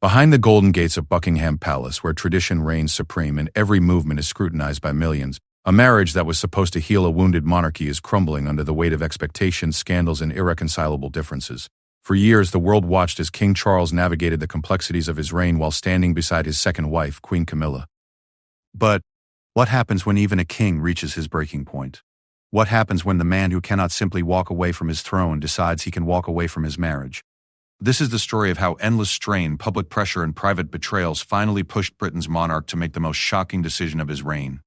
Behind the golden gates of Buckingham Palace, where tradition reigns supreme and every movement is scrutinized by millions, a marriage that was supposed to heal a wounded monarchy is crumbling under the weight of expectations, scandals, and irreconcilable differences. For years, the world watched as King Charles navigated the complexities of his reign while standing beside his second wife, Queen Camilla. But what happens when even a king reaches his breaking point? What happens when the man who cannot simply walk away from his throne decides he can walk away from his marriage? This is the story of how endless strain, public pressure, and private betrayals finally pushed Britain's monarch to make the most shocking decision of his reign.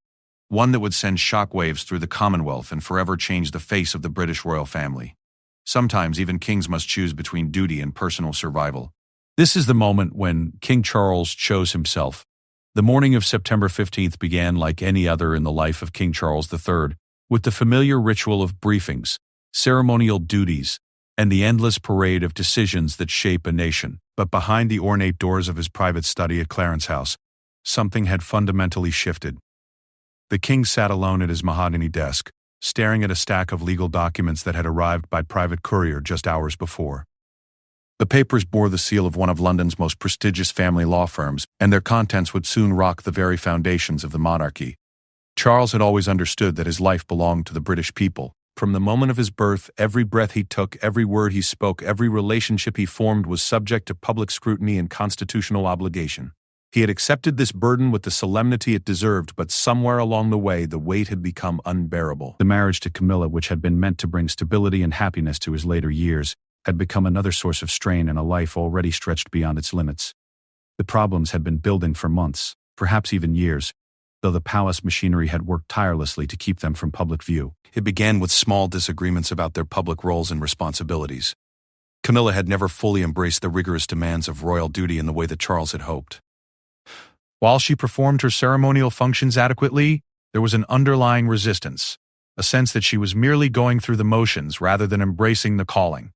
One that would send shockwaves through the Commonwealth and forever change the face of the British royal family. Sometimes even kings must choose between duty and personal survival. This is the moment when King Charles chose himself. The morning of September 15th began like any other in the life of King Charles III, with the familiar ritual of briefings, ceremonial duties, and the endless parade of decisions that shape a nation. But behind the ornate doors of his private study at Clarence House, something had fundamentally shifted. The king sat alone at his mahogany desk, staring at a stack of legal documents that had arrived by private courier just hours before. The papers bore the seal of one of London's most prestigious family law firms, and their contents would soon rock the very foundations of the monarchy. Charles had always understood that his life belonged to the British people. From the moment of his birth, every breath he took, every word he spoke, every relationship he formed was subject to public scrutiny and constitutional obligation. He had accepted this burden with the solemnity it deserved, but somewhere along the way, the weight had become unbearable. The marriage to Camilla, which had been meant to bring stability and happiness to his later years, had become another source of strain in a life already stretched beyond its limits. The problems had been building for months, perhaps even years, though the palace machinery had worked tirelessly to keep them from public view. It began with small disagreements about their public roles and responsibilities. Camilla had never fully embraced the rigorous demands of royal duty in the way that Charles had hoped. While she performed her ceremonial functions adequately, there was an underlying resistance, a sense that she was merely going through the motions rather than embracing the calling.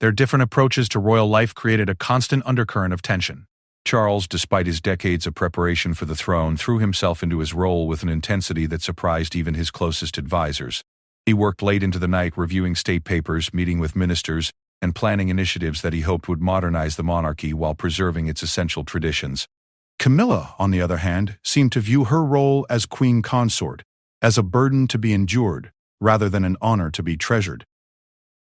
Their different approaches to royal life created a constant undercurrent of tension. Charles, despite his decades of preparation for the throne, threw himself into his role with an intensity that surprised even his closest advisors. He worked late into the night reviewing state papers, meeting with ministers, and planning initiatives that he hoped would modernize the monarchy while preserving its essential traditions. Camilla, on the other hand, seemed to view her role as queen consort, as a burden to be endured, rather than an honor to be treasured.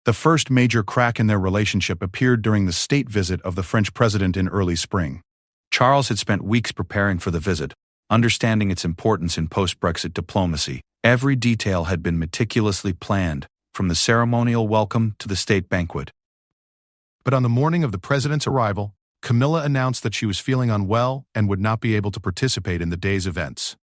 The first major crack in their relationship appeared during the state visit of the French president in early spring. Charles had spent weeks preparing for the visit, understanding its importance in post-Brexit diplomacy. Every detail had been meticulously planned, from the ceremonial welcome to the state banquet. But on the morning of the president's arrival, Camilla announced that she was feeling unwell and would not be able to participate in the day's events.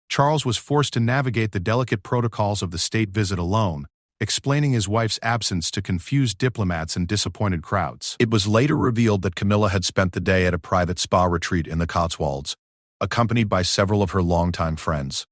Charles was forced to navigate the delicate protocols of the state visit alone, explaining his wife's absence to confused diplomats and disappointed crowds. It was later revealed that Camilla had spent the day at a private spa retreat in the Cotswolds, accompanied by several of her longtime friends.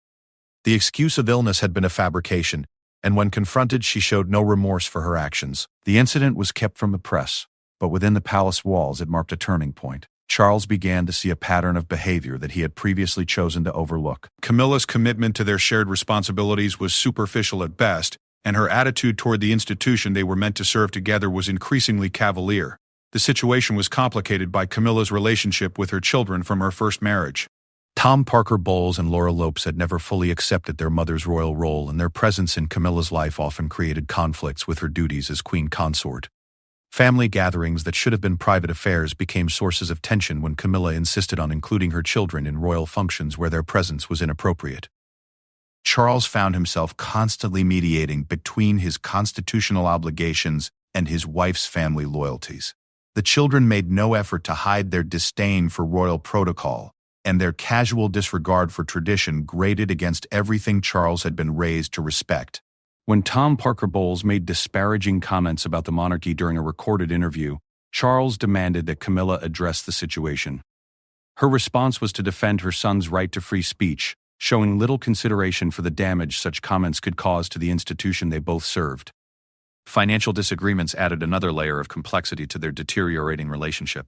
The excuse of illness had been a fabrication, and when confronted, she showed no remorse for her actions. The incident was kept from the press, but within the palace walls it marked a turning point. Charles began to see a pattern of behavior that he had previously chosen to overlook. Camilla's commitment to their shared responsibilities was superficial at best, and her attitude toward the institution they were meant to serve together was increasingly cavalier. The situation was complicated by Camilla's relationship with her children from her first marriage. Tom Parker Bowles and Laura Lopes had never fully accepted their mother's royal role, and their presence in Camilla's life often created conflicts with her duties as queen consort. Family gatherings that should have been private affairs became sources of tension when Camilla insisted on including her children in royal functions where their presence was inappropriate. Charles found himself constantly mediating between his constitutional obligations and his wife's family loyalties. The children made no effort to hide their disdain for royal protocol, and their casual disregard for tradition grated against everything Charles had been raised to respect. When Tom Parker Bowles made disparaging comments about the monarchy during a recorded interview, Charles demanded that Camilla address the situation. Her response was to defend her son's right to free speech, showing little consideration for the damage such comments could cause to the institution they both served. Financial disagreements added another layer of complexity to their deteriorating relationship.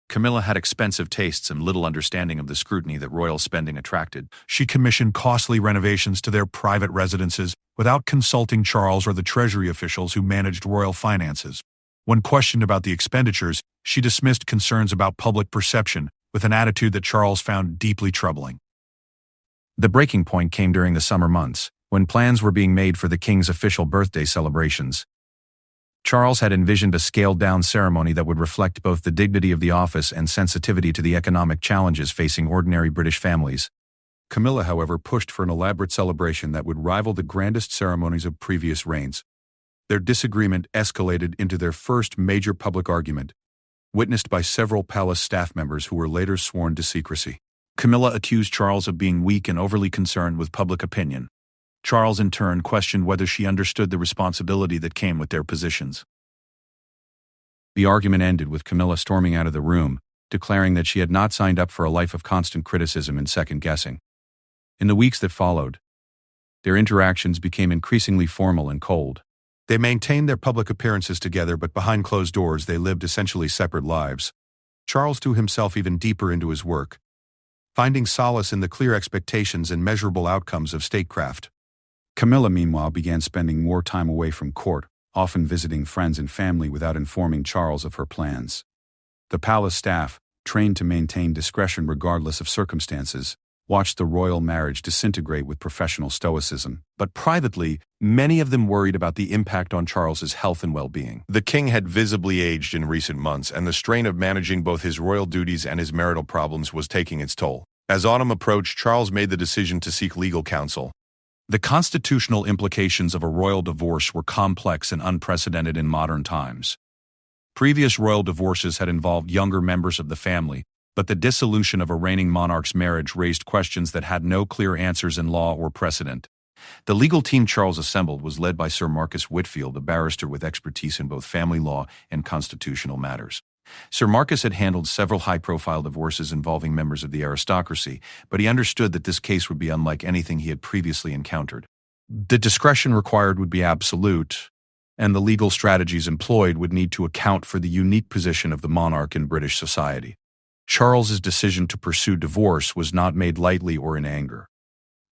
Camilla had expensive tastes and little understanding of the scrutiny that royal spending attracted. She commissioned costly renovations to their private residences without consulting Charles or the treasury officials who managed royal finances. When questioned about the expenditures, she dismissed concerns about public perception with an attitude that Charles found deeply troubling. The breaking point came during the summer months, when plans were being made for the king's official birthday celebrations. Charles had envisioned a scaled-down ceremony that would reflect both the dignity of the office and sensitivity to the economic challenges facing ordinary British families. Camilla, however, pushed for an elaborate celebration that would rival the grandest ceremonies of previous reigns. Their disagreement escalated into their first major public argument, witnessed by several palace staff members who were later sworn to secrecy. Camilla accused Charles of being weak and overly concerned with public opinion. Charles, in turn, questioned whether she understood the responsibility that came with their positions. The argument ended with Camilla storming out of the room, declaring that she had not signed up for a life of constant criticism and second-guessing. In the weeks that followed, their interactions became increasingly formal and cold. They maintained their public appearances together, but behind closed doors they lived essentially separate lives. Charles threw himself even deeper into his work, finding solace in the clear expectations and measurable outcomes of statecraft. Camilla, meanwhile, began spending more time away from court, often visiting friends and family without informing Charles of her plans. The palace staff, trained to maintain discretion regardless of circumstances, watched the royal marriage disintegrate with professional stoicism. But privately, many of them worried about the impact on Charles's health and well-being. The king had visibly aged in recent months, and the strain of managing both his royal duties and his marital problems was taking its toll. As autumn approached, Charles made the decision to seek legal counsel. The constitutional implications of a royal divorce were complex and unprecedented in modern times. Previous royal divorces had involved younger members of the family, but the dissolution of a reigning monarch's marriage raised questions that had no clear answers in law or precedent. The legal team Charles assembled was led by Sir Marcus Whitfield, a barrister with expertise in both family law and constitutional matters. Sir Marcus had handled several high-profile divorces involving members of the aristocracy, but he understood that this case would be unlike anything he had previously encountered. The discretion required would be absolute, and the legal strategies employed would need to account for the unique position of the monarch in British society. Charles's decision to pursue divorce was not made lightly or in anger.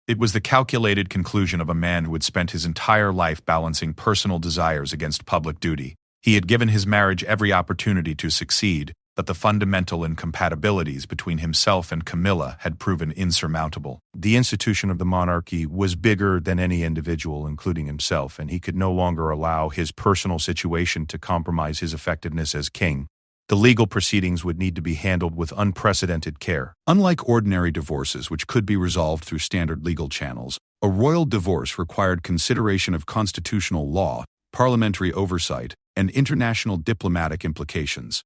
It was the calculated conclusion of a man who had spent his entire life balancing personal desires against public duty. He had given his marriage every opportunity to succeed, but the fundamental incompatibilities between himself and Camilla had proven insurmountable. The institution of the monarchy was bigger than any individual, including himself, and he could no longer allow his personal situation to compromise his effectiveness as king. The legal proceedings would need to be handled with unprecedented care. Unlike ordinary divorces, which could be resolved through standard legal channels, a royal divorce required consideration of constitutional law, parliamentary oversight, and international diplomatic implications.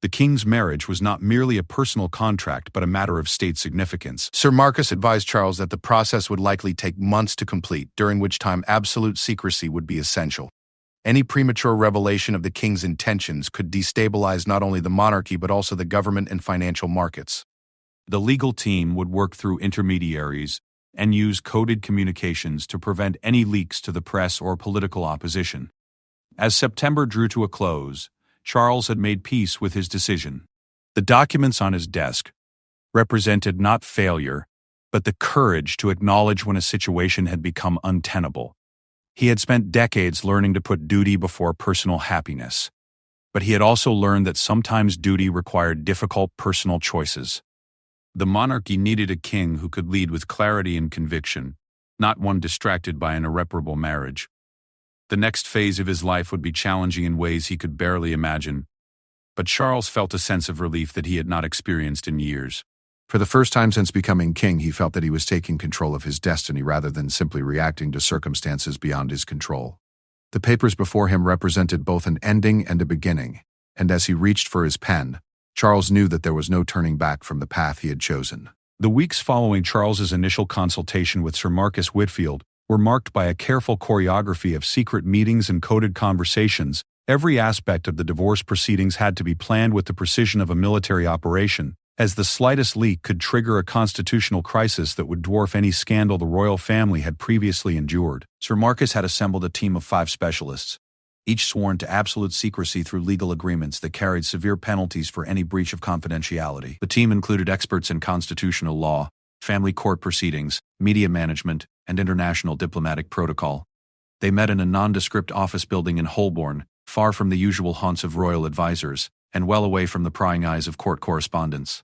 The king's marriage was not merely a personal contract but a matter of state significance. Sir Marcus advised Charles that the process would likely take months to complete, during which time absolute secrecy would be essential. Any premature revelation of the king's intentions could destabilize not only the monarchy but also the government and financial markets. The legal team would work through intermediaries and use coded communications to prevent any leaks to the press or political opposition. As September drew to a close, Charles had made peace with his decision. The documents on his desk represented not failure, but the courage to acknowledge when a situation had become untenable. He had spent decades learning to put duty before personal happiness, but he had also learned that sometimes duty required difficult personal choices. The monarchy needed a king who could lead with clarity and conviction, not one distracted by an irreparable marriage. The next phase of his life would be challenging in ways he could barely imagine, but Charles felt a sense of relief that he had not experienced in years. For the first time since becoming king, he felt that he was taking control of his destiny rather than simply reacting to circumstances beyond his control. The papers before him represented both an ending and a beginning, and as he reached for his pen, Charles knew that there was no turning back from the path he had chosen. The weeks following Charles's initial consultation with Sir Marcus Whitfield were marked by a careful choreography of secret meetings and coded conversations. Every aspect of the divorce proceedings had to be planned with the precision of a military operation, as the slightest leak could trigger a constitutional crisis that would dwarf any scandal the royal family had previously endured. Sir Marcus had assembled a team of 5 specialists, each sworn to absolute secrecy through legal agreements that carried severe penalties for any breach of confidentiality. The team included experts in constitutional law, family court proceedings, media management, and international diplomatic protocol. They met in a nondescript office building in Holborn, far from the usual haunts of royal advisors, and well away from the prying eyes of court correspondents.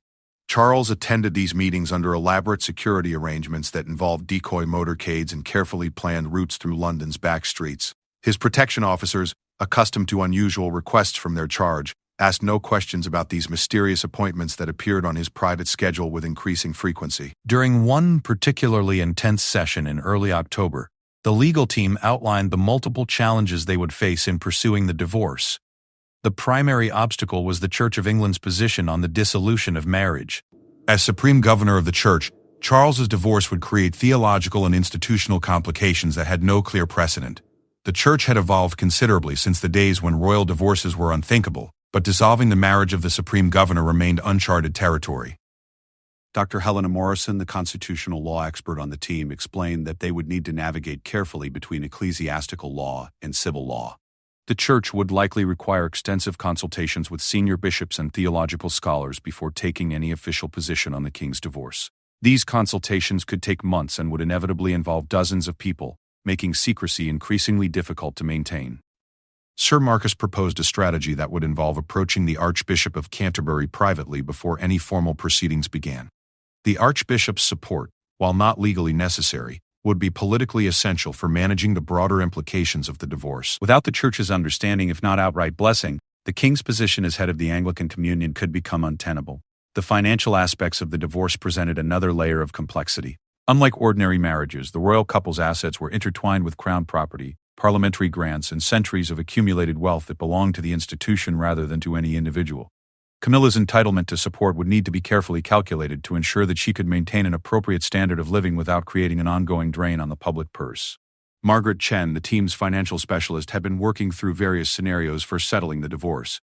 Charles attended these meetings under elaborate security arrangements that involved decoy motorcades and carefully planned routes through London's back streets. His protection officers, accustomed to unusual requests from their charge, asked no questions about these mysterious appointments that appeared on his private schedule with increasing frequency. During one particularly intense session in early October, the legal team outlined the multiple challenges they would face in pursuing the divorce. The primary obstacle was the Church of England's position on the dissolution of marriage. As Supreme Governor of the Church, Charles's divorce would create theological and institutional complications that had no clear precedent. The Church had evolved considerably since the days when royal divorces were unthinkable, but dissolving the marriage of the Supreme Governor remained uncharted territory. Dr. Helena Morrison, the constitutional law expert on the team, explained that they would need to navigate carefully between ecclesiastical law and civil law. The Church would likely require extensive consultations with senior bishops and theological scholars before taking any official position on the king's divorce. These consultations could take months and would inevitably involve dozens of people, making secrecy increasingly difficult to maintain. Sir Marcus proposed a strategy that would involve approaching the Archbishop of Canterbury privately before any formal proceedings began. The Archbishop's support, while not legally necessary, would be politically essential for managing the broader implications of the divorce. Without the Church's understanding, if not outright blessing, the king's position as head of the Anglican Communion could become untenable. The financial aspects of the divorce presented another layer of complexity. Unlike ordinary marriages, the royal couple's assets were intertwined with crown property, parliamentary grants, and centuries of accumulated wealth that belonged to the institution rather than to any individual. Camilla's entitlement to support would need to be carefully calculated to ensure that she could maintain an appropriate standard of living without creating an ongoing drain on the public purse. Margaret Chen, the team's financial specialist, had been working through various scenarios for settling the divorce.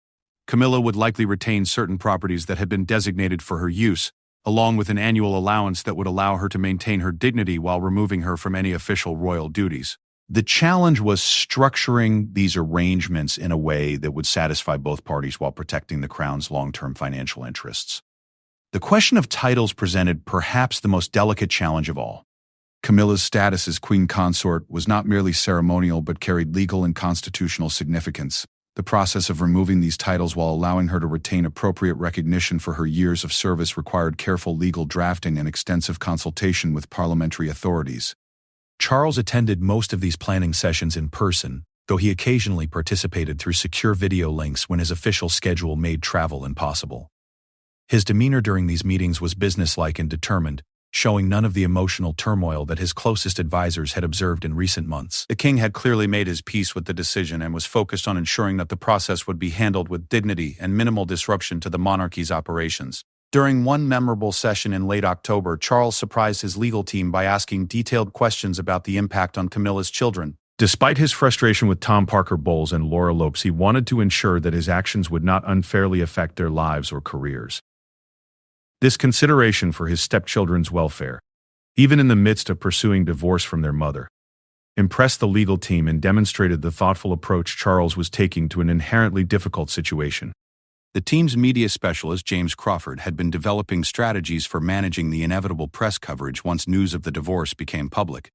Camilla would likely retain certain properties that had been designated for her use, along with an annual allowance that would allow her to maintain her dignity while removing her from any official royal duties. The challenge was structuring these arrangements in a way that would satisfy both parties while protecting the crown's long-term financial interests. The question of titles presented perhaps the most delicate challenge of all. Camilla's status as queen consort was not merely ceremonial but carried legal and constitutional significance. The process of removing these titles while allowing her to retain appropriate recognition for her years of service required careful legal drafting and extensive consultation with parliamentary authorities. Charles attended most of these planning sessions in person, though he occasionally participated through secure video links when his official schedule made travel impossible. His demeanor during these meetings was businesslike and determined, showing none of the emotional turmoil that his closest advisors had observed in recent months. The king had clearly made his peace with the decision and was focused on ensuring that the process would be handled with dignity and minimal disruption to the monarchy's operations. During one memorable session in late October, Charles surprised his legal team by asking detailed questions about the impact on Camilla's children. Despite his frustration with Tom Parker Bowles and Laura Lopes, he wanted to ensure that his actions would not unfairly affect their lives or careers. This consideration for his stepchildren's welfare, even in the midst of pursuing divorce from their mother, impressed the legal team and demonstrated the thoughtful approach Charles was taking to an inherently difficult situation. The team's media specialist, James Crawford, had been developing strategies for managing the inevitable press coverage once news of the divorce became public.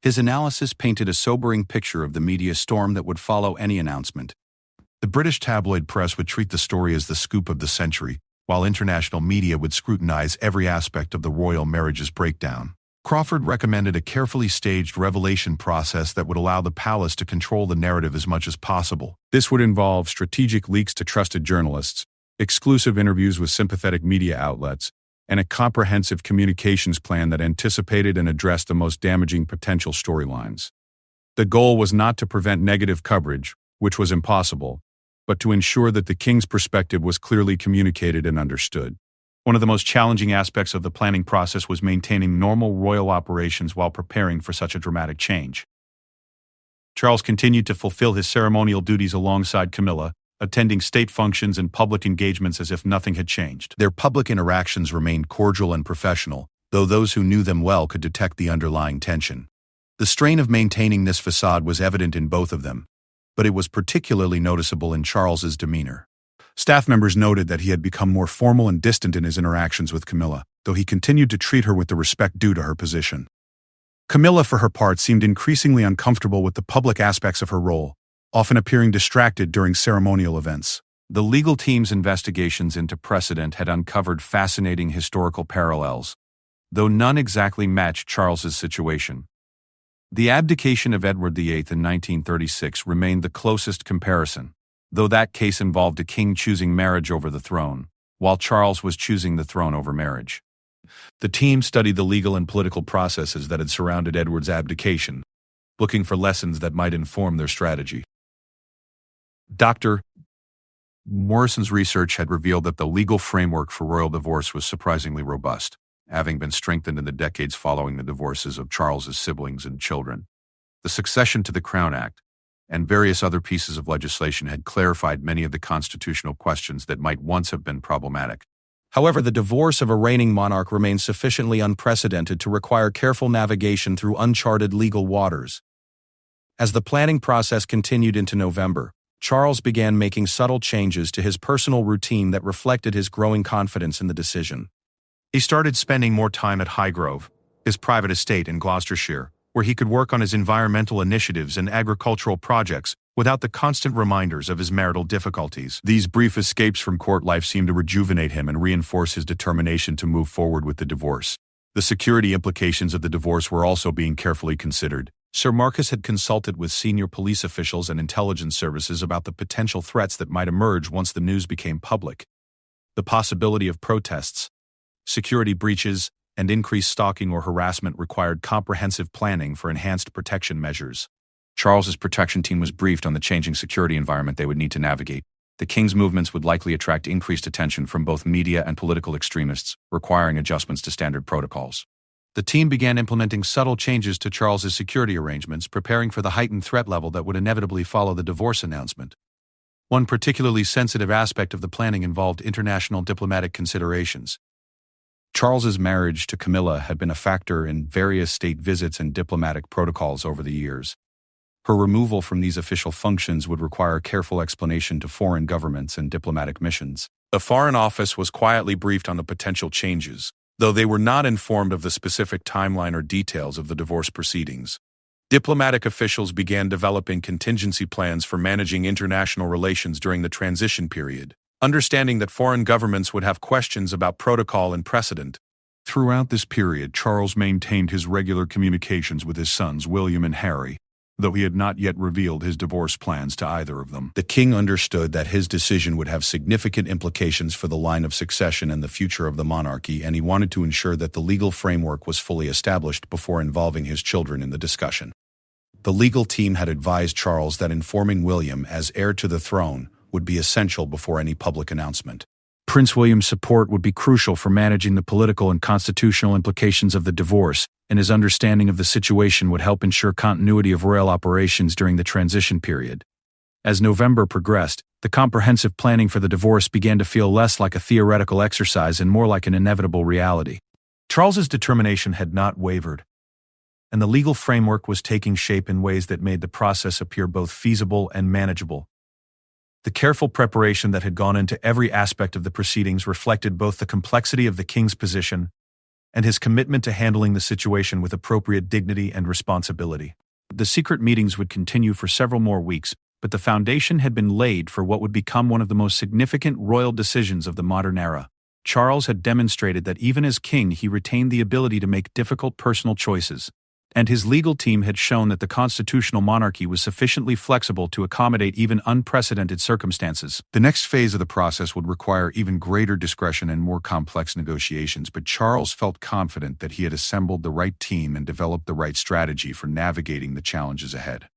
His analysis painted a sobering picture of the media storm that would follow any announcement. The British tabloid press would treat the story as the scoop of the century, while international media would scrutinize every aspect of the royal marriage's breakdown. Crawford recommended a carefully staged revelation process that would allow the palace to control the narrative as much as possible. This would involve strategic leaks to trusted journalists, exclusive interviews with sympathetic media outlets, and a comprehensive communications plan that anticipated and addressed the most damaging potential storylines. The goal was not to prevent negative coverage, which was impossible, but to ensure that the king's perspective was clearly communicated and understood. One of the most challenging aspects of the planning process was maintaining normal royal operations while preparing for such a dramatic change. Charles continued to fulfill his ceremonial duties alongside Camilla, attending state functions and public engagements as if nothing had changed. Their public interactions remained cordial and professional, though those who knew them well could detect the underlying tension. The strain of maintaining this facade was evident in both of them, but it was particularly noticeable in Charles's demeanor. Staff members noted that he had become more formal and distant in his interactions with Camilla, though he continued to treat her with the respect due to her position. Camilla, for her part, seemed increasingly uncomfortable with the public aspects of her role, often appearing distracted during ceremonial events. The legal team's investigations into precedent had uncovered fascinating historical parallels, though none exactly matched Charles's situation. The abdication of Edward VIII in 1936 remained the closest comparison, though that case involved a king choosing marriage over the throne, while Charles was choosing the throne over marriage. The team studied the legal and political processes that had surrounded Edward's abdication, looking for lessons that might inform their strategy. Dr. Morrison's research had revealed that the legal framework for royal divorce was surprisingly robust, having been strengthened in the decades following the divorces of Charles's siblings and children. The Succession to the Crown Act and various other pieces of legislation had clarified many of the constitutional questions that might once have been problematic. However, the divorce of a reigning monarch remains sufficiently unprecedented to require careful navigation through uncharted legal waters. As the planning process continued into November, Charles began making subtle changes to his personal routine that reflected his growing confidence in the decision. He started spending more time at Highgrove, his private estate in Gloucestershire, where he could work on his environmental initiatives and agricultural projects without the constant reminders of his marital difficulties. These brief escapes from court life seemed to rejuvenate him and reinforce his determination to move forward with the divorce. The security implications of the divorce were also being carefully considered. Sir Marcus had consulted with senior police officials and intelligence services about the potential threats that might emerge once the news became public. The possibility of protests, security breaches, and increased stalking or harassment required comprehensive planning for enhanced protection measures. Charles's protection team was briefed on the changing security environment they would need to navigate. The king's movements would likely attract increased attention from both media and political extremists, requiring adjustments to standard protocols. The team began implementing subtle changes to Charles's security arrangements, preparing for the heightened threat level that would inevitably follow the divorce announcement. One particularly sensitive aspect of the planning involved international diplomatic considerations. Charles's marriage to Camilla had been a factor in various state visits and diplomatic protocols over the years. Her removal from these official functions would require careful explanation to foreign governments and diplomatic missions. The Foreign Office was quietly briefed on the potential changes, though they were not informed of the specific timeline or details of the divorce proceedings. Diplomatic officials began developing contingency plans for managing international relations during the transition period, understanding that foreign governments would have questions about protocol and precedent. Throughout this period, Charles maintained his regular communications with his sons William and Harry, though he had not yet revealed his divorce plans to either of them. The king understood that his decision would have significant implications for the line of succession and the future of the monarchy, and he wanted to ensure that the legal framework was fully established before involving his children in the discussion. The legal team had advised Charles that informing William as heir to the throne would be essential before any public announcement. Prince William's support would be crucial for managing the political and constitutional implications of the divorce, and his understanding of the situation would help ensure continuity of royal operations during the transition period. As November progressed, the comprehensive planning for the divorce began to feel less like a theoretical exercise and more like an inevitable reality. Charles's determination had not wavered, and the legal framework was taking shape in ways that made the process appear both feasible and manageable. The careful preparation that had gone into every aspect of the proceedings reflected both the complexity of the king's position and his commitment to handling the situation with appropriate dignity and responsibility. The secret meetings would continue for several more weeks, but the foundation had been laid for what would become one of the most significant royal decisions of the modern era. Charles had demonstrated that even as king he retained the ability to make difficult personal choices, and his legal team had shown that the constitutional monarchy was sufficiently flexible to accommodate even unprecedented circumstances. The next phase of the process would require even greater discretion and more complex negotiations, but Charles felt confident that he had assembled the right team and developed the right strategy for navigating the challenges ahead.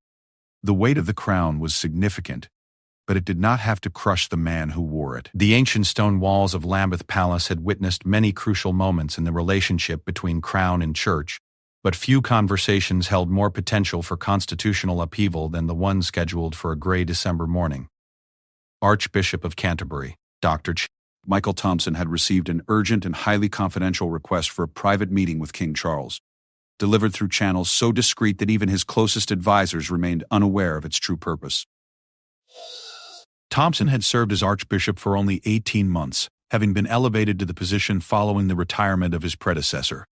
The weight of the crown was significant, but it did not have to crush the man who wore it. The ancient stone walls of Lambeth Palace had witnessed many crucial moments in the relationship between crown and church, but few conversations held more potential for constitutional upheaval than the one scheduled for a gray December morning. Archbishop of Canterbury, Dr. Michael Thompson had received an urgent and highly confidential request for a private meeting with King Charles, delivered through channels so discreet that even his closest advisors remained unaware of its true purpose. Thompson had served as archbishop for only 18 months, having been elevated to the position following the retirement of his predecessor.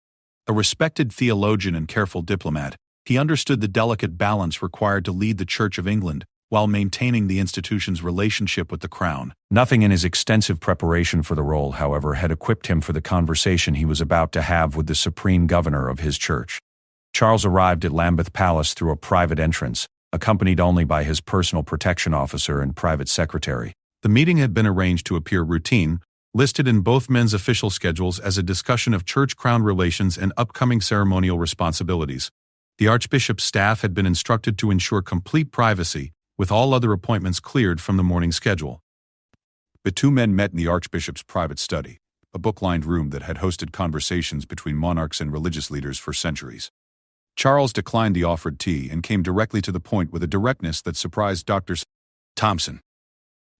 A respected theologian and careful diplomat, he understood the delicate balance required to lead the Church of England while maintaining the institution's relationship with the crown. Nothing in his extensive preparation for the role, however, had equipped him for the conversation he was about to have with the supreme governor of his church. Charles arrived at Lambeth Palace through a private entrance, accompanied only by his personal protection officer and private secretary. The meeting had been arranged to appear routine, listed in both men's official schedules as a discussion of church-crown relations and upcoming ceremonial responsibilities. The archbishop's staff had been instructed to ensure complete privacy, with all other appointments cleared from the morning schedule. The two men met in the archbishop's private study, a book-lined room that had hosted conversations between monarchs and religious leaders for centuries. Charles declined the offered tea and came directly to the point with a directness that surprised Dr. Thompson.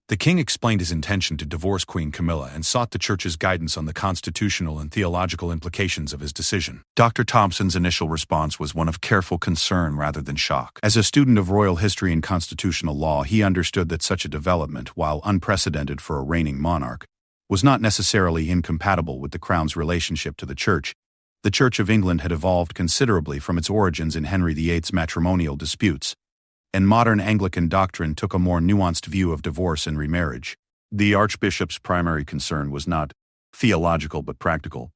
The king explained his intention to divorce Queen Camilla and sought the church's guidance on the constitutional and theological implications of his decision. Dr. Thompson's initial response was one of careful concern rather than shock. As a student of royal history and constitutional law, he understood that such a development, while unprecedented for a reigning monarch, was not necessarily incompatible with the crown's relationship to the church. The Church of England had evolved considerably from its origins in Henry VIII's matrimonial disputes, and modern Anglican doctrine took a more nuanced view of divorce and remarriage. The archbishop's primary concern was not theological but practical.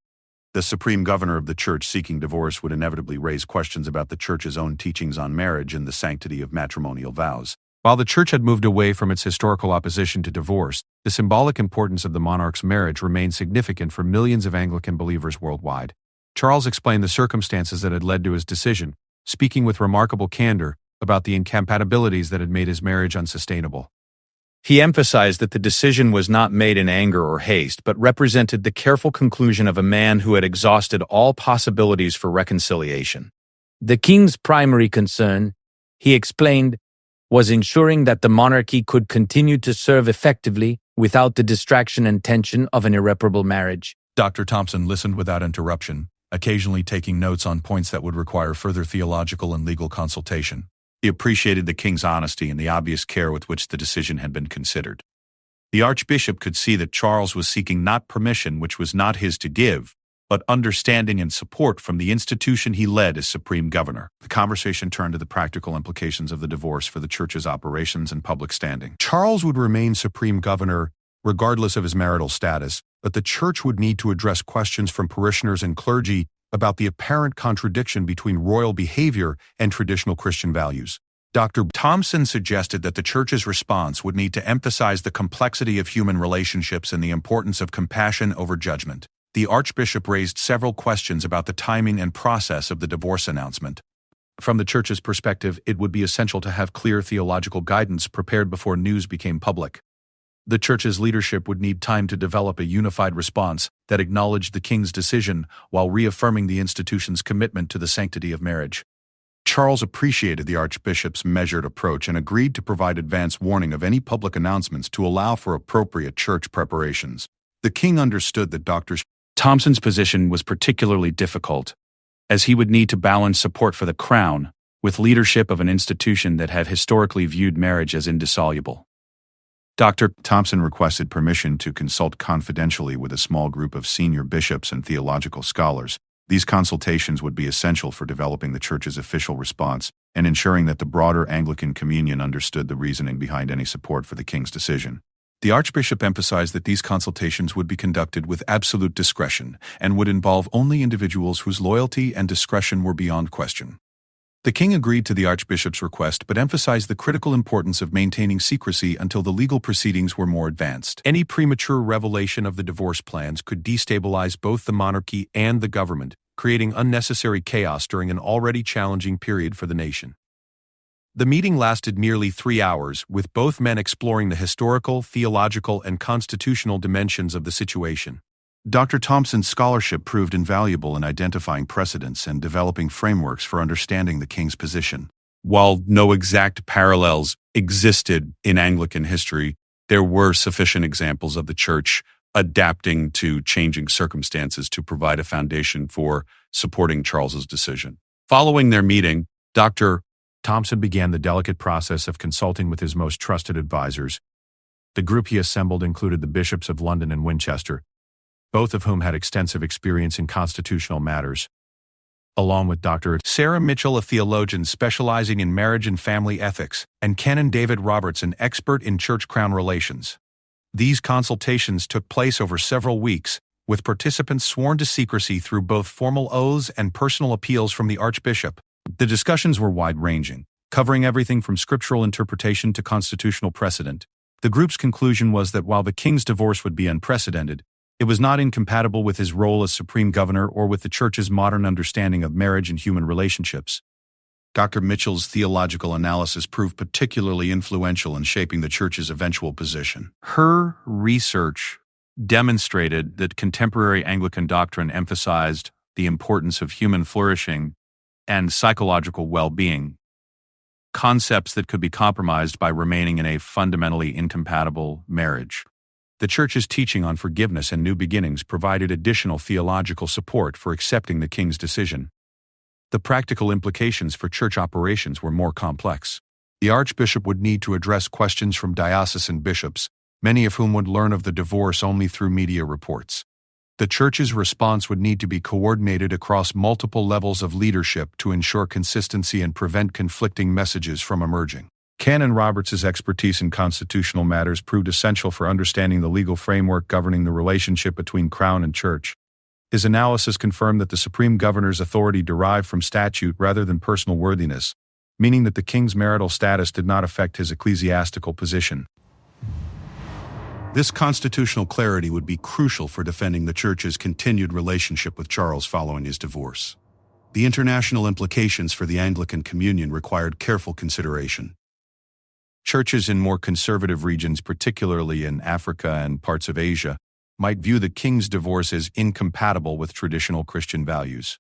The supreme governor of the church seeking divorce would inevitably raise questions about the church's own teachings on marriage and the sanctity of matrimonial vows. While the church had moved away from its historical opposition to divorce, the symbolic importance of the monarch's marriage remained significant for millions of Anglican believers worldwide. Charles explained the circumstances that had led to his decision, speaking with remarkable candor about the incompatibilities that had made his marriage unsustainable. He emphasized that the decision was not made in anger or haste, but represented the careful conclusion of a man who had exhausted all possibilities for reconciliation. The king's primary concern, he explained, was ensuring that the monarchy could continue to serve effectively without the distraction and tension of an irreparable marriage. Dr. Thompson listened without interruption, occasionally taking notes on points that would require further theological and legal consultation. He appreciated the king's honesty and the obvious care with which the decision had been considered. The archbishop could see that Charles was seeking not permission which was not his to give, but understanding and support from the institution he led as supreme governor. The conversation turned to the practical implications of the divorce for the church's operations and public standing. Charles would remain supreme governor regardless of his marital status, but the church would need to address questions from parishioners and clergy about the apparent contradiction between royal behavior and traditional Christian values. Dr. Thompson suggested that the church's response would need to emphasize the complexity of human relationships and the importance of compassion over judgment. The archbishop raised several questions about the timing and process of the divorce announcement. From the church's perspective, it would be essential to have clear theological guidance prepared before news became public. The church's leadership would need time to develop a unified response that acknowledged the king's decision while reaffirming the institution's commitment to the sanctity of marriage. Charles appreciated the archbishop's measured approach and agreed to provide advance warning of any public announcements to allow for appropriate church preparations. The king understood that Dr. Thompson's position was particularly difficult, as he would need to balance support for the crown with leadership of an institution that had historically viewed marriage as indissoluble. Dr. Thompson requested permission to consult confidentially with a small group of senior bishops and theological scholars. These consultations would be essential for developing the church's official response and ensuring that the broader Anglican communion understood the reasoning behind any support for the king's decision. The archbishop emphasized that these consultations would be conducted with absolute discretion and would involve only individuals whose loyalty and discretion were beyond question. The king agreed to the archbishop's request but emphasized the critical importance of maintaining secrecy until the legal proceedings were more advanced. Any premature revelation of the divorce plans could destabilize both the monarchy and the government, creating unnecessary chaos during an already challenging period for the nation. The meeting lasted nearly 3 hours, with both men exploring the historical, theological, and constitutional dimensions of the situation. Dr. Thompson's scholarship proved invaluable in identifying precedents and developing frameworks for understanding the king's position. While no exact parallels existed in Anglican history, there were sufficient examples of the church adapting to changing circumstances to provide a foundation for supporting Charles's decision. Following their meeting, Dr. Thompson began the delicate process of consulting with his most trusted advisors. The group he assembled included the bishops of London and Winchester, both of whom had extensive experience in constitutional matters. along with Dr. Sarah Mitchell, a theologian specializing in marriage and family ethics, and Canon David Roberts, an expert in church-crown relations. These consultations took place over several weeks, with participants sworn to secrecy through both formal oaths and personal appeals from the Archbishop. The discussions were wide-ranging, covering everything from scriptural interpretation to constitutional precedent. The group's conclusion was that while the king's divorce would be unprecedented, it was not incompatible with his role as supreme governor or with the Church's modern understanding of marriage and human relationships. Dr. Mitchell's theological analysis proved particularly influential in shaping the Church's eventual position. Her research demonstrated that contemporary Anglican doctrine emphasized the importance of human flourishing and psychological well-being, concepts that could be compromised by remaining in a fundamentally incompatible marriage. The Church's teaching on forgiveness and new beginnings provided additional theological support for accepting the king's decision. The practical implications for church operations were more complex. The Archbishop would need to address questions from diocesan bishops, many of whom would learn of the divorce only through media reports. The Church's response would need to be coordinated across multiple levels of leadership to ensure consistency and prevent conflicting messages from emerging. Canon Roberts' expertise in constitutional matters proved essential for understanding the legal framework governing the relationship between Crown and Church. His analysis confirmed that the Supreme Governor's authority derived from statute rather than personal worthiness, meaning that the king's marital status did not affect his ecclesiastical position. This constitutional clarity would be crucial for defending the Church's continued relationship with Charles following his divorce. The international implications for the Anglican Communion required careful consideration. Churches in more conservative regions, particularly in Africa and parts of Asia, might view the king's divorce as incompatible with traditional Christian values.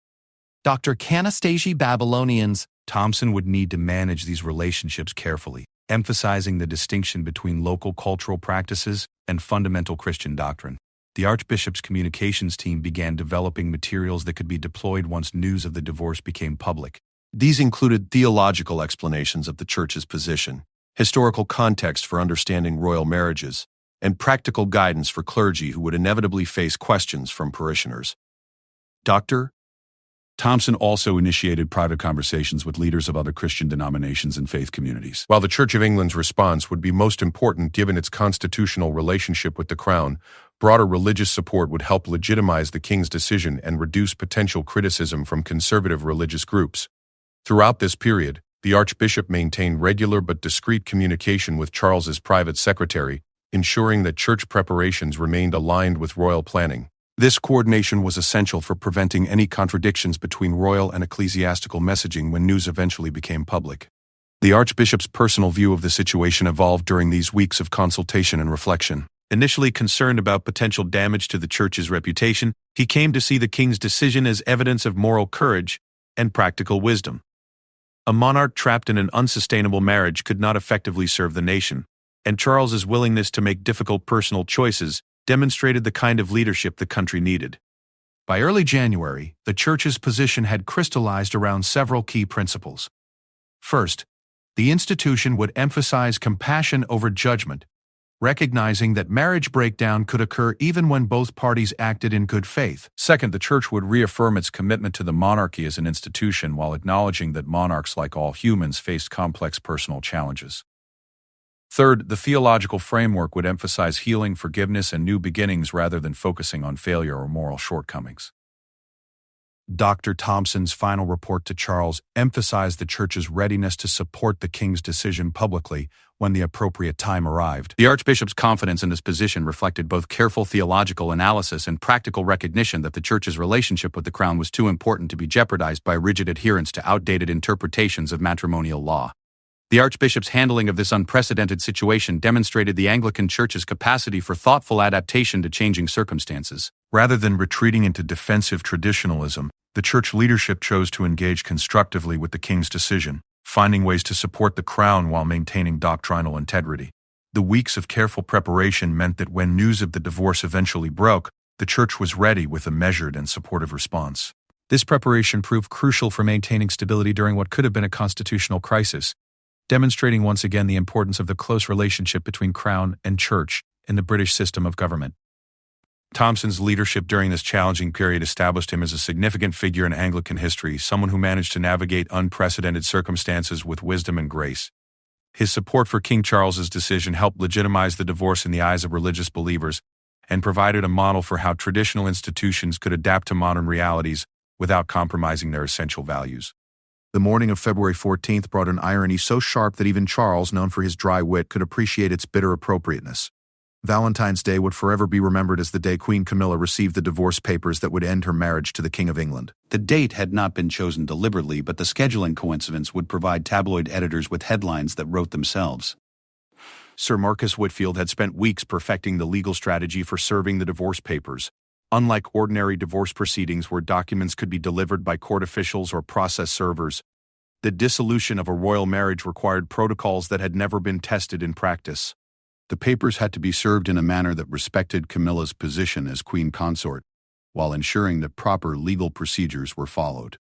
Dr. Canastasia Babylonians Thompson would need to manage these relationships carefully, emphasizing the distinction between local cultural practices and fundamental Christian doctrine. The Archbishop's communications team began developing materials that could be deployed once news of the divorce became public. These included theological explanations of the Church's position, historical context for understanding royal marriages, and practical guidance for clergy who would inevitably face questions from parishioners. Dr. Thompson also initiated private conversations with leaders of other Christian denominations and faith communities. While the Church of England's response would be most important given its constitutional relationship with the Crown, broader religious support would help legitimize the king's decision and reduce potential criticism from conservative religious groups. Throughout this period, the Archbishop maintained regular but discreet communication with Charles's private secretary, ensuring that church preparations remained aligned with royal planning. This coordination was essential for preventing any contradictions between royal and ecclesiastical messaging when news eventually became public. The Archbishop's personal view of the situation evolved during these weeks of consultation and reflection. Initially concerned about potential damage to the Church's reputation, he came to see the king's decision as evidence of moral courage and practical wisdom. A monarch trapped in an unsustainable marriage could not effectively serve the nation, and Charles's willingness to make difficult personal choices demonstrated the kind of leadership the country needed. By early January, the Church's position had crystallized around several key principles. First, the institution would emphasize compassion over judgment, recognizing that marriage breakdown could occur even when both parties acted in good faith. Second, the Church would reaffirm its commitment to the monarchy as an institution while acknowledging that monarchs, like all humans, faced complex personal challenges. Third, the theological framework would emphasize healing, forgiveness, and new beginnings rather than focusing on failure or moral shortcomings. Dr. Thompson's final report to Charles emphasized the Church's readiness to support the king's decision publicly when the appropriate time arrived. The Archbishop's confidence in his position reflected both careful theological analysis and practical recognition that the Church's relationship with the Crown was too important to be jeopardized by rigid adherence to outdated interpretations of matrimonial law. The Archbishop's handling of this unprecedented situation demonstrated the Anglican Church's capacity for thoughtful adaptation to changing circumstances. Rather than retreating into defensive traditionalism, the Church leadership chose to engage constructively with the king's decision, finding ways to support the Crown while maintaining doctrinal integrity. The weeks of careful preparation meant that when news of the divorce eventually broke, the Church was ready with a measured and supportive response. This preparation proved crucial for maintaining stability during what could have been a constitutional crisis, demonstrating once again the importance of the close relationship between Crown and Church in the British system of government. Thompson's leadership during this challenging period established him as a significant figure in Anglican history, someone who managed to navigate unprecedented circumstances with wisdom and grace. His support for King Charles's decision helped legitimize the divorce in the eyes of religious believers and provided a model for how traditional institutions could adapt to modern realities without compromising their essential values. The morning of February 14th brought an irony so sharp that even Charles, known for his dry wit, could appreciate its bitter appropriateness. Valentine's Day would forever be remembered as the day Queen Camilla received the divorce papers that would end her marriage to the King of England. The date had not been chosen deliberately, but the scheduling coincidence would provide tabloid editors with headlines that wrote themselves. Sir Marcus Whitfield had spent weeks perfecting the legal strategy for serving the divorce papers. Unlike ordinary divorce proceedings where documents could be delivered by court officials or process servers, the dissolution of a royal marriage required protocols that had never been tested in practice. The papers had to be served in a manner that respected Camilla's position as queen consort, while ensuring that proper legal procedures were followed.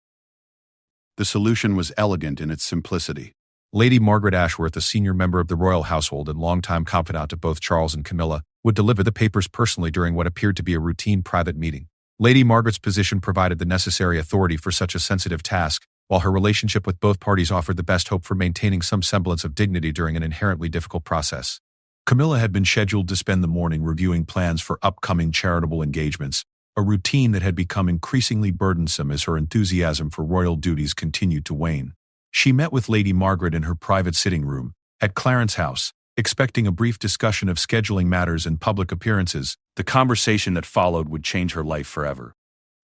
The solution was elegant in its simplicity. Lady Margaret Ashworth, a senior member of the royal household and longtime confidant of both Charles and Camilla, would deliver the papers personally during what appeared to be a routine private meeting. Lady Margaret's position provided the necessary authority for such a sensitive task, while her relationship with both parties offered the best hope for maintaining some semblance of dignity during an inherently difficult process. Camilla had been scheduled to spend the morning reviewing plans for upcoming charitable engagements, a routine that had become increasingly burdensome as her enthusiasm for royal duties continued to wane. She met with Lady Margaret in her private sitting room at Clarence House, expecting a brief discussion of scheduling matters and public appearances. The conversation that followed would change her life forever.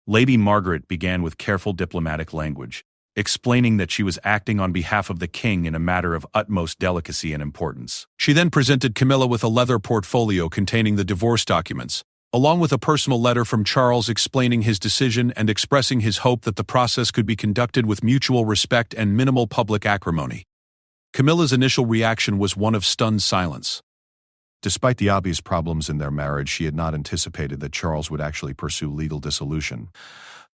Lady Margaret began with careful diplomatic language, explaining that she was acting on behalf of the king in a matter of utmost delicacy and importance. She then presented Camilla with a leather portfolio containing the divorce documents, along with a personal letter from Charles explaining his decision and expressing his hope that the process could be conducted with mutual respect and minimal public acrimony. Camilla's initial reaction was one of stunned silence. Despite the obvious problems in their marriage, she had not anticipated that Charles would actually pursue legal dissolution.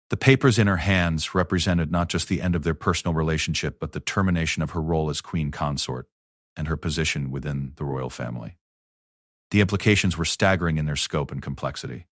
The papers in her hands represented not just the end of their personal relationship, but the termination of her role as queen consort and her position within the royal family. The implications were staggering in their scope and complexity.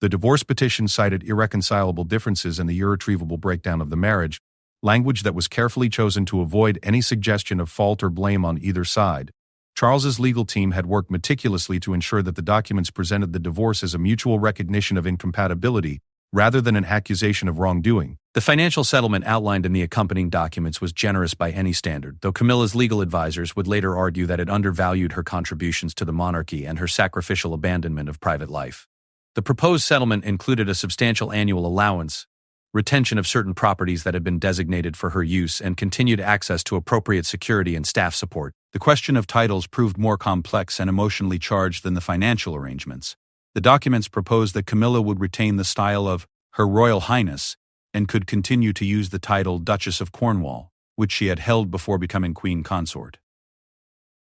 The divorce petition cited irreconcilable differences in the irretrievable breakdown of the marriage, language that was carefully chosen to avoid any suggestion of fault or blame on either side. Charles's legal team had worked meticulously to ensure that the documents presented the divorce as a mutual recognition of incompatibility, rather than an accusation of wrongdoing. The financial settlement outlined in the accompanying documents was generous by any standard, though Camilla's legal advisors would later argue that it undervalued her contributions to the monarchy and her sacrificial abandonment of private life. The proposed settlement included a substantial annual allowance, retention of certain properties that had been designated for her use, and continued access to appropriate security and staff support. The question of titles proved more complex and emotionally charged than the financial arrangements. The documents proposed that Camilla would retain the style of Her Royal Highness and could continue to use the title Duchess of Cornwall, which she had held before becoming queen consort.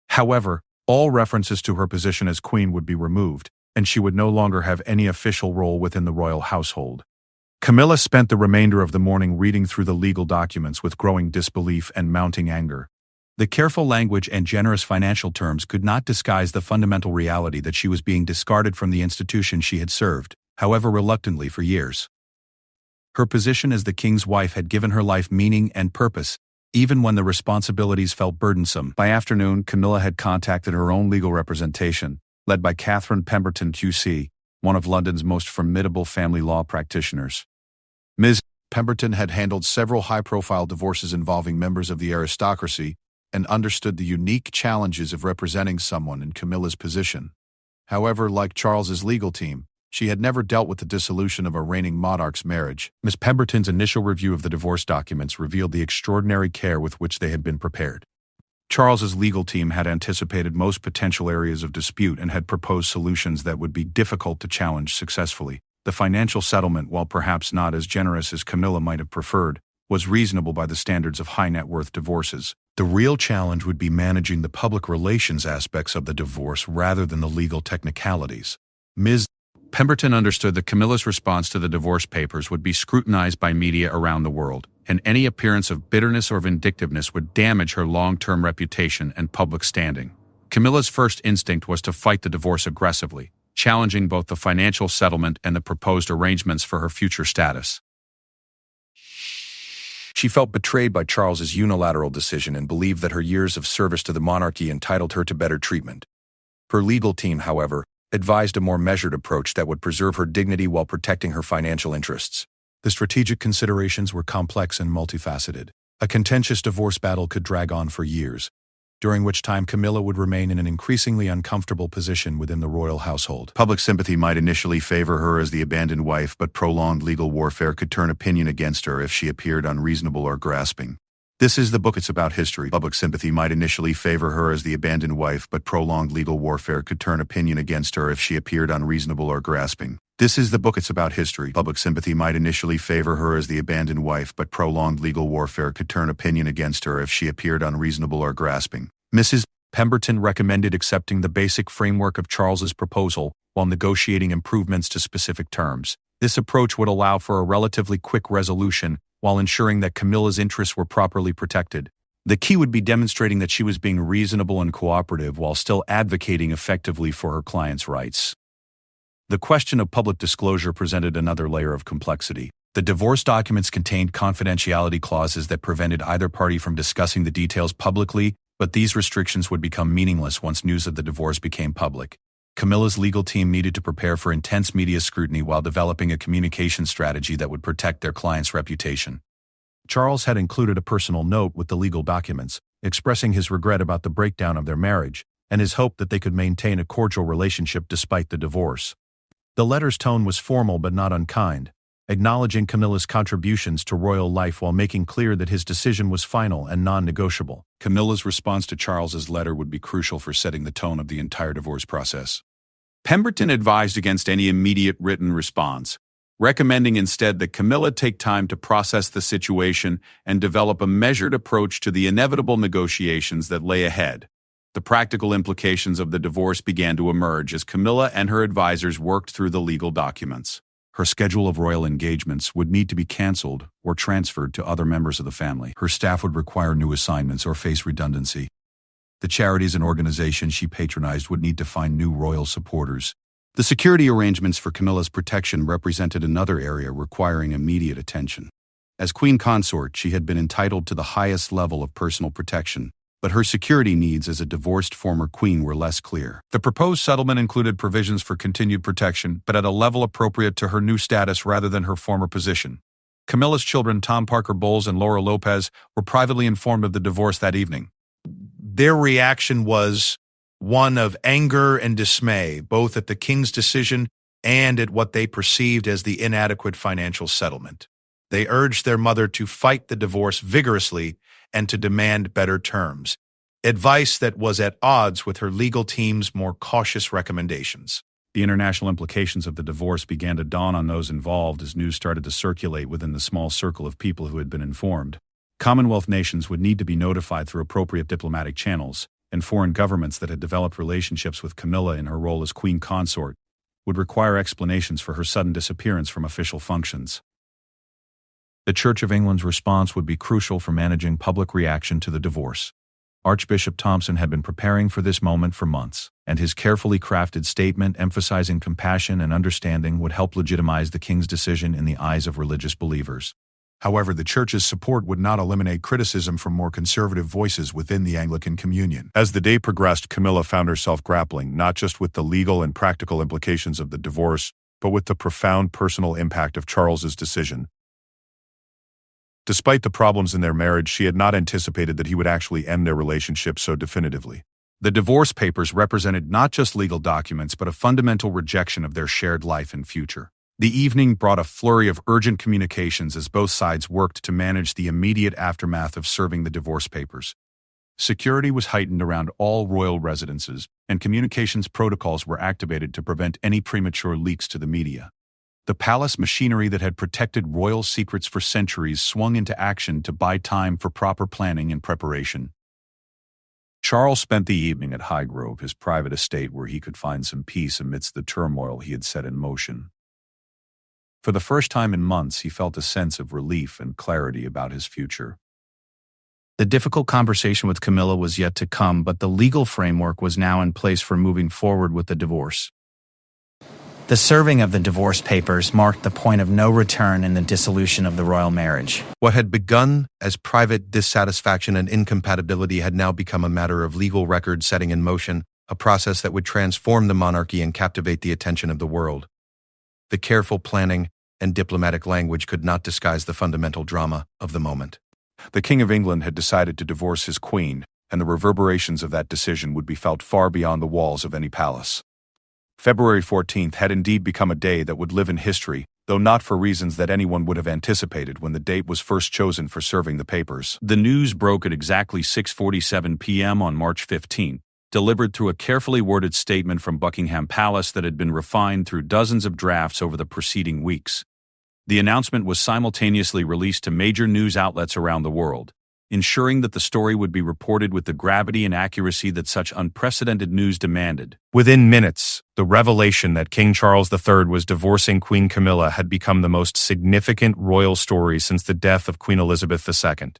However, all references to her position as queen would be removed, and she would no longer have any official role within the royal household. Camilla spent the remainder of the morning reading through the legal documents with growing disbelief and mounting anger. The careful language and generous financial terms could not disguise the fundamental reality that she was being discarded from the institution she had served, however reluctantly, for years. Her position as the king's wife had given her life meaning and purpose, even when the responsibilities felt burdensome. By afternoon, Camilla had contacted her own legal representation, led by Catherine Pemberton QC, one of London's most formidable family law practitioners. Ms. Pemberton had handled several high-profile divorces involving members of the aristocracy and understood the unique challenges of representing someone in Camilla's position. However, like Charles's legal team, she had never dealt with the dissolution of a reigning monarch's marriage. Ms. Pemberton's initial review of the divorce documents revealed the extraordinary care with which they had been prepared. Charles's legal team had anticipated most potential areas of dispute and had proposed solutions that would be difficult to challenge successfully. The financial settlement, while perhaps not as generous as Camilla might have preferred, was reasonable by the standards of high-net-worth divorces. The real challenge would be managing the public relations aspects of the divorce rather than the legal technicalities. Ms. Pemberton understood that Camilla's response to the divorce papers would be scrutinized by media around the world, and any appearance of bitterness or vindictiveness would damage her long-term reputation and public standing. Camilla's first instinct was to fight the divorce aggressively. challenging both the financial settlement and the proposed arrangements for her future status. She felt betrayed by Charles's unilateral decision and believed that her years of service to the monarchy entitled her to better treatment. Her legal team, however, advised a more measured approach that would preserve her dignity while protecting her financial interests. The strategic considerations were complex and multifaceted. A contentious divorce battle could drag on for years, during which time Camilla would remain in an increasingly uncomfortable position within the royal household. Public sympathy might initially favor her as the abandoned wife, but prolonged legal warfare could turn opinion against her if she appeared unreasonable or grasping. This is the book. It's about history. Public sympathy might initially favor her as the abandoned wife, but prolonged legal warfare could turn opinion against her if she appeared unreasonable or grasping. This is the book. It's about history. Public sympathy might initially favor her as the abandoned wife, but prolonged legal warfare could turn opinion against her if she appeared unreasonable or grasping. Mrs. Pemberton recommended accepting the basic framework of Charles's proposal while negotiating improvements to specific terms. This approach would allow for a relatively quick resolution while ensuring that Camilla's interests were properly protected. The key would be demonstrating that she was being reasonable and cooperative while still advocating effectively for her client's rights. The question of public disclosure presented another layer of complexity. The divorce documents contained confidentiality clauses that prevented either party from discussing the details publicly, but these restrictions would become meaningless once news of the divorce became public. Camilla's legal team needed to prepare for intense media scrutiny while developing a communication strategy that would protect their client's reputation. Charles had included a personal note with the legal documents, expressing his regret about the breakdown of their marriage and his hope that they could maintain a cordial relationship despite the divorce. The letter's tone was formal but not unkind, acknowledging Camilla's contributions to royal life while making clear that his decision was final and non-negotiable. Camilla's response to Charles's letter would be crucial for setting the tone of the entire divorce process. Pemberton advised against any immediate written response, recommending instead that Camilla take time to process the situation and develop a measured approach to the inevitable negotiations that lay ahead. The practical implications of the divorce began to emerge as Camilla and her advisors worked through the legal documents. Her schedule of royal engagements would need to be canceled or transferred to other members of the family. Her staff would require new assignments or face redundancy. The charities and organizations she patronized would need to find new royal supporters. The security arrangements for Camilla's protection represented another area requiring immediate attention. As queen consort, she had been entitled to the highest level of personal protection, but her security needs as a divorced former queen were less clear. The proposed settlement included provisions for continued protection, but at a level appropriate to her new status rather than her former position. Camilla's children, Tom Parker Bowles and Laura Lopez, were privately informed of the divorce that evening. Their reaction was one of anger and dismay, both at the king's decision and at what they perceived as the inadequate financial settlement. They urged their mother to fight the divorce vigorously and to demand better terms, advice that was at odds with her legal team's more cautious recommendations. The international implications of the divorce began to dawn on those involved as news started to circulate within the small circle of people who had been informed. Commonwealth nations would need to be notified through appropriate diplomatic channels, and foreign governments that had developed relationships with Camilla in her role as queen consort would require explanations for her sudden disappearance from official functions. The Church of England's response would be crucial for managing public reaction to the divorce. Archbishop Thompson had been preparing for this moment for months, and his carefully crafted statement emphasizing compassion and understanding would help legitimize the king's decision in the eyes of religious believers. However, the Church's support would not eliminate criticism from more conservative voices within the Anglican Communion. As the day progressed, Camilla found herself grappling not just with the legal and practical implications of the divorce, but with the profound personal impact of Charles's decision. Despite the problems in their marriage, she had not anticipated that he would actually end their relationship so definitively. The divorce papers represented not just legal documents, but a fundamental rejection of their shared life and future. The evening brought a flurry of urgent communications as both sides worked to manage the immediate aftermath of serving the divorce papers. Security was heightened around all royal residences, and communications protocols were activated to prevent any premature leaks to the media. The palace machinery that had protected royal secrets for centuries swung into action to buy time for proper planning and preparation. Charles spent the evening at Highgrove, his private estate where he could find some peace amidst the turmoil he had set in motion. For the first time in months, he felt a sense of relief and clarity about his future. The difficult conversation with Camilla was yet to come, but the legal framework was now in place for moving forward with the divorce. The serving of the divorce papers marked the point of no return in the dissolution of the royal marriage. What had begun as private dissatisfaction and incompatibility had now become a matter of legal record setting in motion, a process that would transform the monarchy and captivate the attention of the world. The careful planning and diplomatic language could not disguise the fundamental drama of the moment. The King of England had decided to divorce his queen, and the reverberations of that decision would be felt far beyond the walls of any palace. February 14th had indeed become a day that would live in history, though not for reasons that anyone would have anticipated when the date was first chosen for serving the papers. The news broke at exactly 6:47 p.m. on March 15th, delivered through a carefully worded statement from Buckingham Palace that had been refined through dozens of drafts over the preceding weeks. The announcement was simultaneously released to major news outlets around the world, ensuring that the story would be reported with the gravity and accuracy that such unprecedented news demanded. Within minutes, the revelation that King Charles III was divorcing Queen Camilla had become the most significant royal story since the death of Queen Elizabeth II.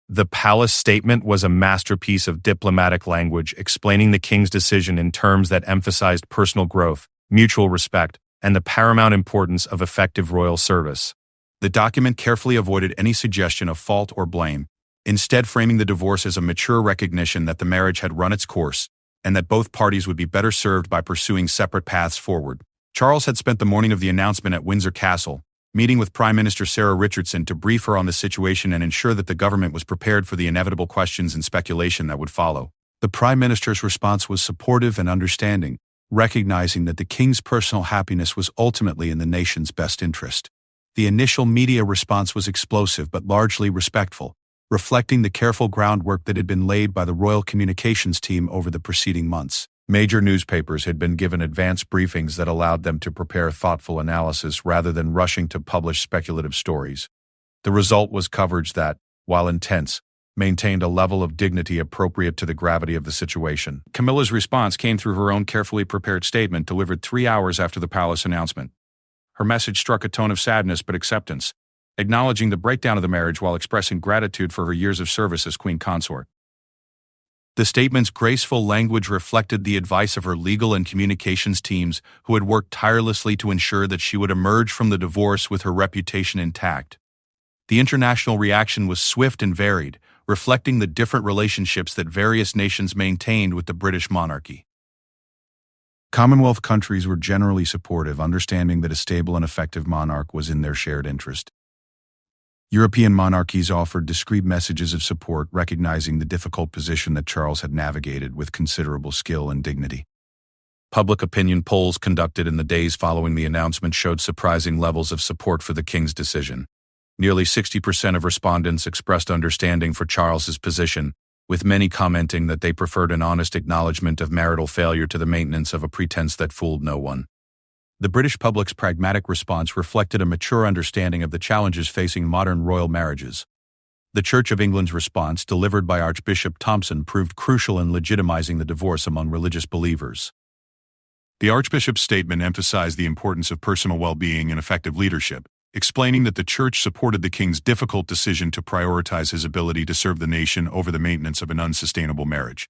The palace statement was a masterpiece of diplomatic language, explaining the king's decision in terms that emphasized personal growth, mutual respect, and the paramount importance of effective royal service. The document carefully avoided any suggestion of fault or blame, instead framing the divorce as a mature recognition that the marriage had run its course, and that both parties would be better served by pursuing separate paths forward. Charles had spent the morning of the announcement at Windsor Castle, meeting with Prime Minister Sarah Richardson to brief her on the situation and ensure that the government was prepared for the inevitable questions and speculation that would follow. The Prime Minister's response was supportive and understanding, recognizing that the king's personal happiness was ultimately in the nation's best interest. The initial media response was explosive but largely respectful, reflecting the careful groundwork that had been laid by the royal communications team over the preceding months. Major newspapers had been given advance briefings that allowed them to prepare thoughtful analysis rather than rushing to publish speculative stories. The result was coverage that, while intense, maintained a level of dignity appropriate to the gravity of the situation. Camilla's response came through her own carefully prepared statement delivered 3 hours after the palace announcement. Her message struck a tone of sadness but acceptance, acknowledging the breakdown of the marriage while expressing gratitude for her years of service as queen consort. The statement's graceful language reflected the advice of her legal and communications teams, who had worked tirelessly to ensure that she would emerge from the divorce with her reputation intact. The international reaction was swift and varied, reflecting the different relationships that various nations maintained with the British monarchy. Commonwealth countries were generally supportive, understanding that a stable and effective monarch was in their shared interest. European monarchies offered discreet messages of support, recognizing the difficult position that Charles had navigated with considerable skill and dignity. Public opinion polls conducted in the days following the announcement showed surprising levels of support for the king's decision. Nearly 60% of respondents expressed understanding for Charles's position, with many commenting that they preferred an honest acknowledgement of marital failure to the maintenance of a pretense that fooled no one. The British public's pragmatic response reflected a mature understanding of the challenges facing modern royal marriages. The Church of England's response, delivered by Archbishop Thompson, proved crucial in legitimizing the divorce among religious believers. The Archbishop's statement emphasized the importance of personal well-being and effective leadership, explaining that the Church supported the king's difficult decision to prioritize his ability to serve the nation over the maintenance of an unsustainable marriage.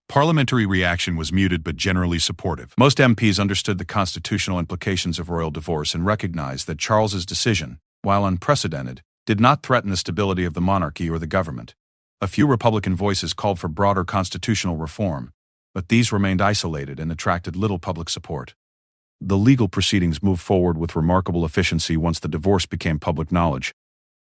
Parliamentary reaction was muted but generally supportive. Most MPs understood the constitutional implications of royal divorce and recognized that Charles's decision, while unprecedented, did not threaten the stability of the monarchy or the government. A few Republican voices called for broader constitutional reform, but these remained isolated and attracted little public support. The legal proceedings moved forward with remarkable efficiency once the divorce became public knowledge.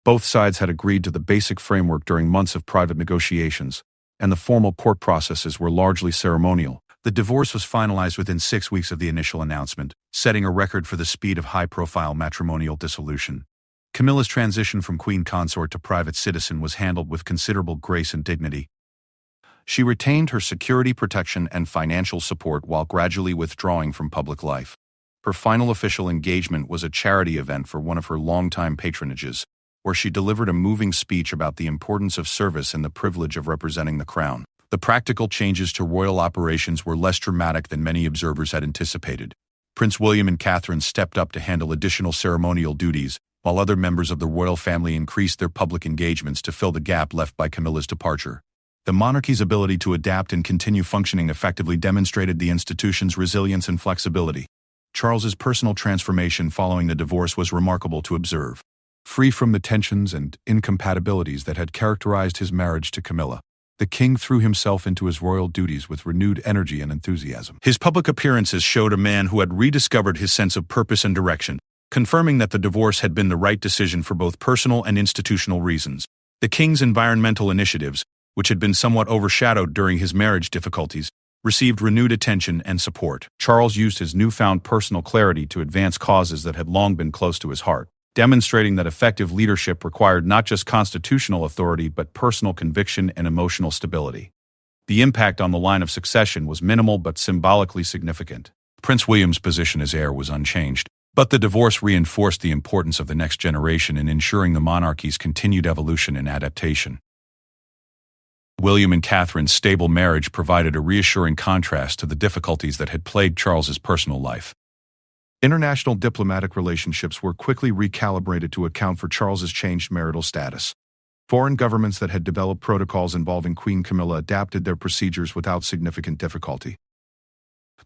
Both sides had agreed to the basic framework during months of private negotiations, and the formal court processes were largely ceremonial. The divorce was finalized within 6 weeks of the initial announcement, setting a record for the speed of high-profile matrimonial dissolution. Camilla's transition from queen consort to private citizen was handled with considerable grace and dignity. She retained her security protection and financial support while gradually withdrawing from public life. Her final official engagement was a charity event for one of her longtime patronages, where she delivered a moving speech about the importance of service and the privilege of representing the crown. The practical changes to royal operations were less dramatic than many observers had anticipated. Prince William and Catherine stepped up to handle additional ceremonial duties, while other members of the royal family increased their public engagements to fill the gap left by Camilla's departure. The monarchy's ability to adapt and continue functioning effectively demonstrated the institution's resilience and flexibility. Charles's personal transformation following the divorce was remarkable to observe. Free from the tensions and incompatibilities that had characterized his marriage to Camilla, the king threw himself into his royal duties with renewed energy and enthusiasm. His public appearances showed a man who had rediscovered his sense of purpose and direction, confirming that the divorce had been the right decision for both personal and institutional reasons. The king's environmental initiatives, which had been somewhat overshadowed during his marriage difficulties, received renewed attention and support. Charles used his newfound personal clarity to advance causes that had long been close to his heart, demonstrating that effective leadership required not just constitutional authority but personal conviction and emotional stability. The impact on the line of succession was minimal but symbolically significant. Prince William's position as heir was unchanged, but the divorce reinforced the importance of the next generation in ensuring the monarchy's continued evolution and adaptation. William and Catherine's stable marriage provided a reassuring contrast to the difficulties that had plagued Charles's personal life. International diplomatic relationships were quickly recalibrated to account for Charles's changed marital status. Foreign governments that had developed protocols involving Queen Camilla adapted their procedures without significant difficulty.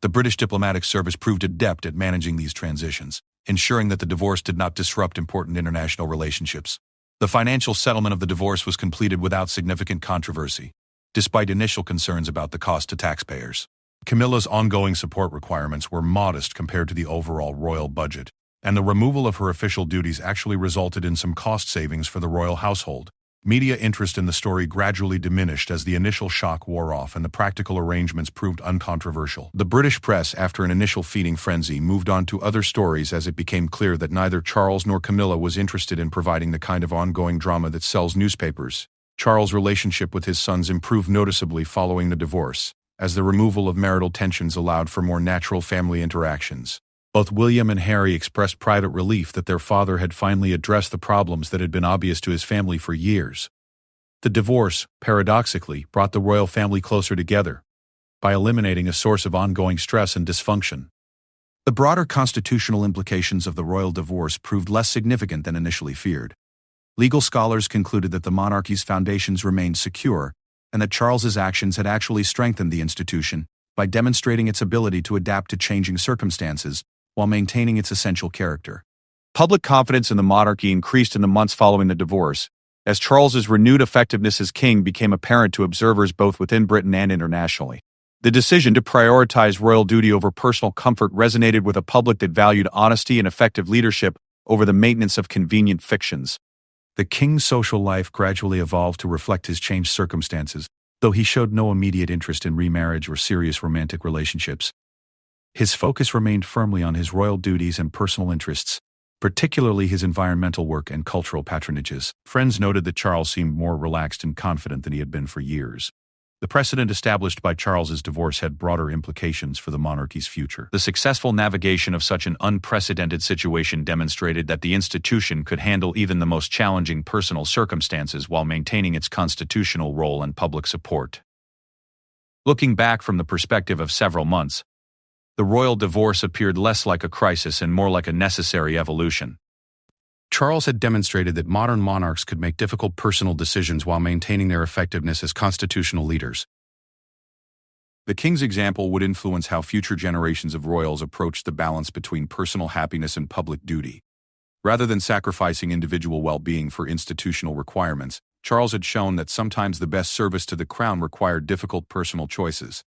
The British diplomatic service proved adept at managing these transitions, ensuring that the divorce did not disrupt important international relationships. The financial settlement of the divorce was completed without significant controversy, despite initial concerns about the cost to taxpayers. Camilla's ongoing support requirements were modest compared to the overall royal budget, and the removal of her official duties actually resulted in some cost savings for the royal household. Media interest in the story gradually diminished as the initial shock wore off and the practical arrangements proved uncontroversial. The British press, after an initial feeding frenzy, moved on to other stories as it became clear that neither Charles nor Camilla was interested in providing the kind of ongoing drama that sells newspapers. Charles' relationship with his sons improved noticeably following the divorce, as the removal of marital tensions allowed for more natural family interactions. Both William and Harry expressed private relief that their father had finally addressed the problems that had been obvious to his family for years. The divorce, paradoxically, brought the royal family closer together by eliminating a source of ongoing stress and dysfunction. The broader constitutional implications of the royal divorce proved less significant than initially feared. Legal scholars concluded that the monarchy's foundations remained secure and that Charles's actions had actually strengthened the institution by demonstrating its ability to adapt to changing circumstances while maintaining its essential character. Public confidence in the monarchy increased in the months following the divorce, as Charles's renewed effectiveness as king became apparent to observers both within Britain and internationally. The decision to prioritize royal duty over personal comfort resonated with a public that valued honesty and effective leadership over the maintenance of convenient fictions. The king's social life gradually evolved to reflect his changed circumstances, though he showed no immediate interest in remarriage or serious romantic relationships. His focus remained firmly on his royal duties and personal interests, particularly his environmental work and cultural patronages. Friends noted that Charles seemed more relaxed and confident than he had been for years. The precedent established by Charles's divorce had broader implications for the monarchy's future. The successful navigation of such an unprecedented situation demonstrated that the institution could handle even the most challenging personal circumstances while maintaining its constitutional role and public support. Looking back from the perspective of several months, the royal divorce appeared less like a crisis and more like a necessary evolution. Charles had demonstrated that modern monarchs could make difficult personal decisions while maintaining their effectiveness as constitutional leaders. The king's example would influence how future generations of royals approached the balance between personal happiness and public duty. Rather than sacrificing individual well-being for institutional requirements, Charles had shown that sometimes the best service to the crown required difficult personal choices.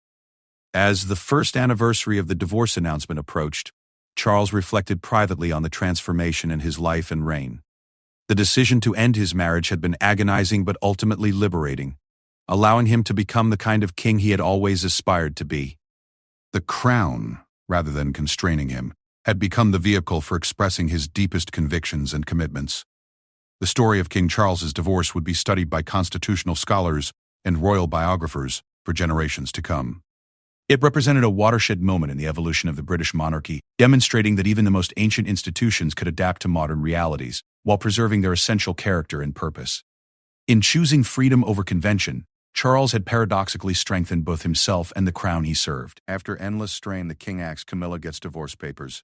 As the first anniversary of the divorce announcement approached, Charles reflected privately on the transformation in his life and reign. The decision to end his marriage had been agonizing but ultimately liberating, allowing him to become the kind of king he had always aspired to be. The crown, rather than constraining him, had become the vehicle for expressing his deepest convictions and commitments. The story of King Charles's divorce would be studied by constitutional scholars and royal biographers for generations to come. It represented a watershed moment in the evolution of the British monarchy, demonstrating that even the most ancient institutions could adapt to modern realities, while preserving their essential character and purpose. In choosing freedom over convention, Charles had paradoxically strengthened both himself and the crown he served. After endless strain, the king acts Camilla gets divorce papers.